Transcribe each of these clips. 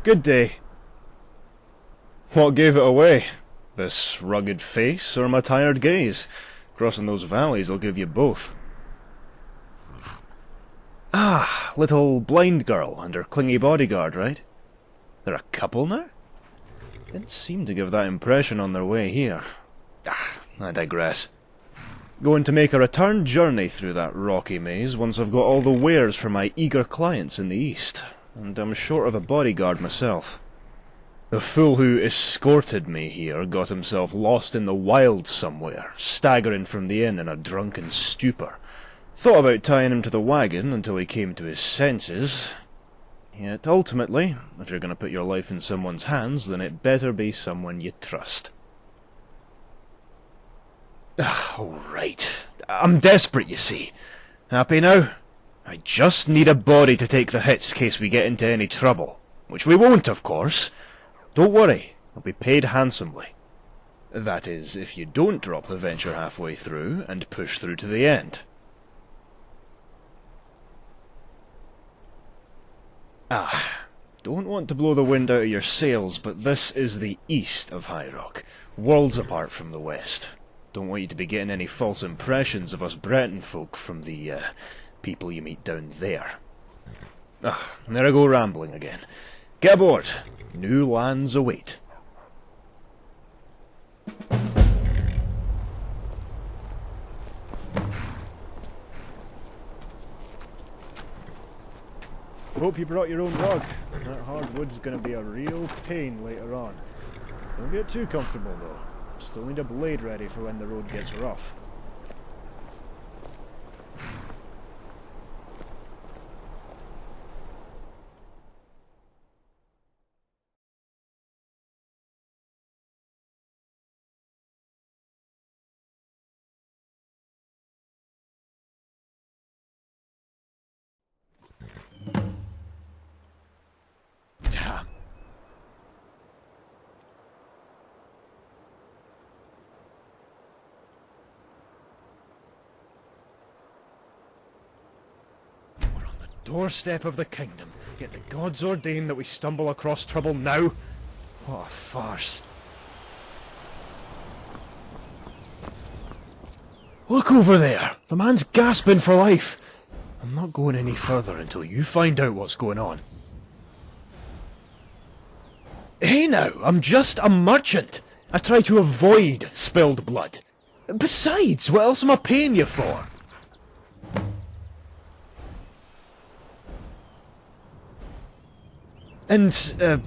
Good day. What gave it away? This rugged face or my tired gaze? Crossing those valleys will give you both. Ah, little blind girl and her clingy bodyguard, right? They're a couple now? Didn't seem to give that impression on their way here. I digress. Going to make a return journey through that rocky maze once I've got all the wares for my eager clients in the east, and I'm short of a bodyguard myself. The fool who escorted me here got himself lost in the wilds somewhere, staggering from the inn in a drunken stupor. Thought about tying him to the wagon until he came to his senses. Yet ultimately, if you're going to put your life in someone's hands, then it better be someone you trust. Alright. I'm desperate, you see. Happy now? I just need a body to take the hits in case we get into any trouble. Which we won't, of course. Don't worry, I'll be paid handsomely. That is, if you don't drop the venture halfway through and push through to the end. Don't want to blow the wind out of your sails, but this is the east of High Rock, worlds apart from the west. Don't want you to be getting any false impressions of us Breton folk from the, people you meet down there. There I go rambling again. Get aboard. New lands await. Hope you brought your own rug. That hardwood's gonna be a real pain later on. Don't get too comfortable though. Still need a blade ready for when the road gets rough. Damn. We're on the doorstep of the kingdom, yet the gods ordain that we stumble across trouble now? What a farce. Look over there! The man's gasping for life! I'm not going any further until you find out what's going on. Hey now, I'm just a merchant. I try to avoid spilled blood. Besides, what else am I paying you for? And,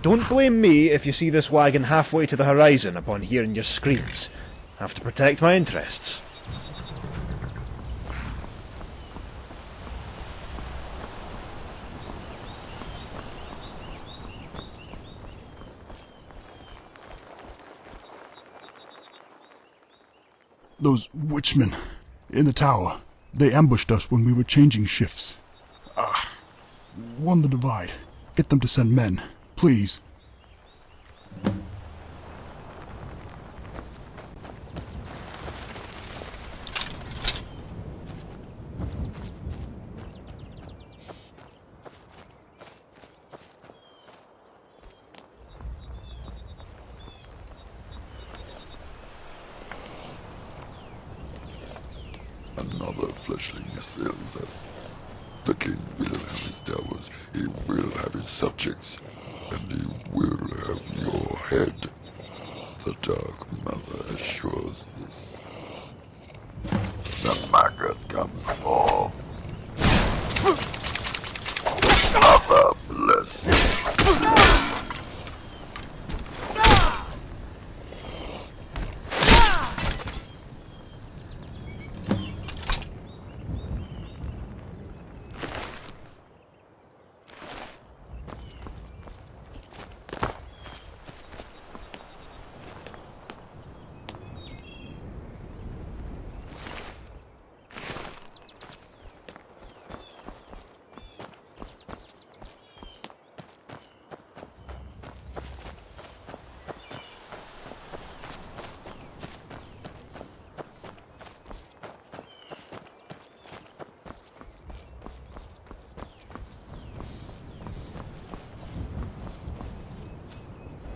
don't blame me if you see this wagon halfway to the horizon upon hearing your screams. Have to protect my interests. Those witchmen in the tower, they ambushed us when we were changing shifts. Won the divide. Get them to send men, please. Another fleshling assails us. The king will have his towers, he will have his subjects, and he will have your head. The Dark Mother assures this. The maggot comes forth. Mother bless.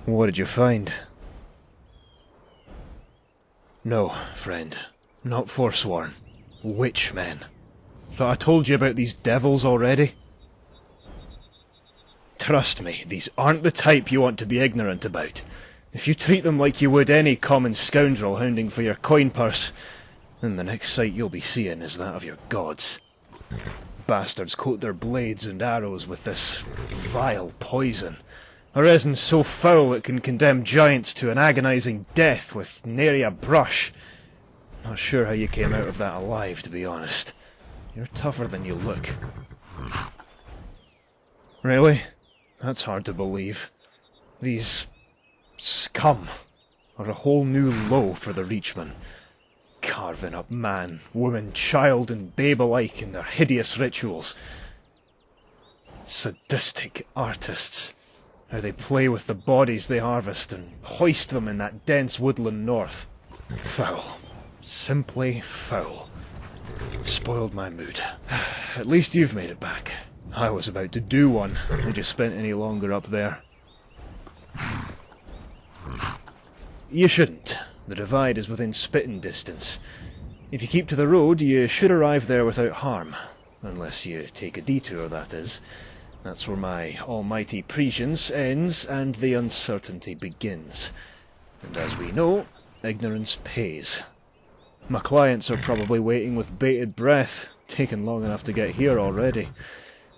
What did you find? No, friend. Not forsworn. Witchmen. Thought I told you about these devils already? Trust me, these aren't the type you want to be ignorant about. If you treat them like you would any common scoundrel hounding for your coin purse, then the next sight you'll be seeing is that of your gods. Bastards coat their blades and arrows with this vile poison. A resin so foul it can condemn giants to an agonizing death with nary a brush. Not sure how you came out of that alive, to be honest. You're tougher than you look. Really? That's hard to believe. These scum are a whole new low for the Reachmen. Carving up man, woman, child and babe alike in their hideous rituals. Sadistic artists. How they play with the bodies they harvest and hoist them in that dense woodland north. Foul. Simply foul. Spoiled my mood. At least you've made it back. I was about to do one. Had you spent any longer up there? You shouldn't. The divide is within spitting distance. If you keep to the road, you should arrive there without harm. Unless you take a detour, that is. That's where my almighty prescience ends and the uncertainty begins. And as we know, ignorance pays. My clients are probably waiting with bated breath, taken long enough to get here already.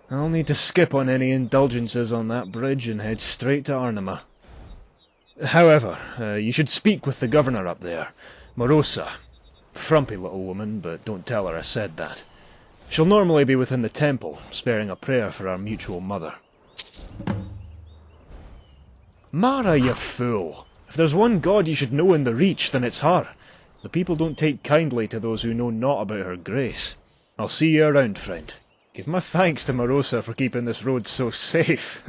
I'll need to skip on any indulgences on that bridge and head straight to Arnima. However, you should speak with the governor up there, Morosa. Frumpy little woman, but don't tell her I said that. She'll normally be within the temple, sparing a prayer for our mutual mother. Mara, you fool! If there's one god you should know in the Reach, then it's her. The people don't take kindly to those who know naught about her grace. I'll see you around, friend. Give my thanks to Morosa for keeping this road so safe.